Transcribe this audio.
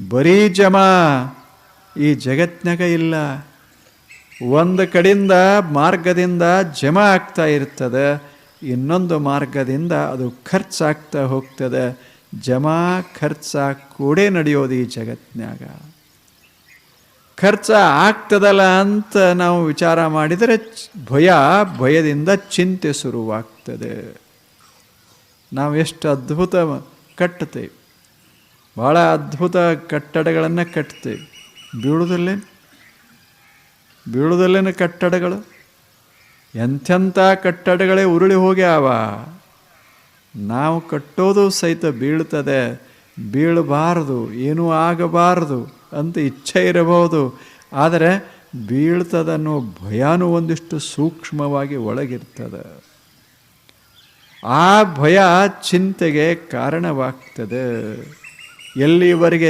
ಬರೀ ಜಮ ಈ ಜಗತ್ನಾಗ ಇಲ್ಲ. ಒಂದು ಕಡೆಯಿಂದ ಮಾರ್ಗದಿಂದ ಜಮ ಆಗ್ತಾ ಇರ್ತದೆ, ಇನ್ನೊಂದು ಮಾರ್ಗದಿಂದ ಅದು ಖರ್ಚಾಗ್ತಾ ಹೋಗ್ತದೆ. ಜಮಾ ಖರ್ಚ ಕೂಡೇ ನಡೆಯೋದು ಈ ಜಗತ್ನಾಗ. ಖರ್ಚ ಆಗ್ತದಲ್ಲ ಅಂತ ನಾವು ವಿಚಾರ ಮಾಡಿದರೆ ಭಯದಿಂದ ಚಿಂತೆ ಶುರುವಾಗ್ತದೆ. ನಾವು ಎಷ್ಟು ಅದ್ಭುತ ಕಟ್ಟುತ್ತೇವೆ, ಭಾಳ ಅದ್ಭುತ ಕಟ್ಟಡಗಳನ್ನು ಕಟ್ತೇವೆ. ಬೀಳುವುದಲ್ಲೇನು ಕಟ್ಟಡಗಳು, ಎಂಥೆಂಥ ಕಟ್ಟಡಗಳೇ ಉರುಳಿ ಹೋಗ್ಯಾವ. ನಾವು ಕಟ್ಟೋದು ಸಹಿತ ಬೀಳ್ತದೆ. ಬೀಳಬಾರದು, ಏನೂ ಆಗಬಾರದು ಅಂತ ಇಚ್ಛೆ ಇರಬಹುದು, ಆದರೆ ಬೀಳ್ತದನ್ನೋ ಭಯನೂ ಒಂದಿಷ್ಟು ಸೂಕ್ಷ್ಮವಾಗಿ ಒಳಗಿರ್ತದೆ. ಆ ಭಯ ಚಿಂತೆಗೆ ಕಾರಣವಾಗ್ತದೆ. ಎಲ್ಲಿವರೆಗೆ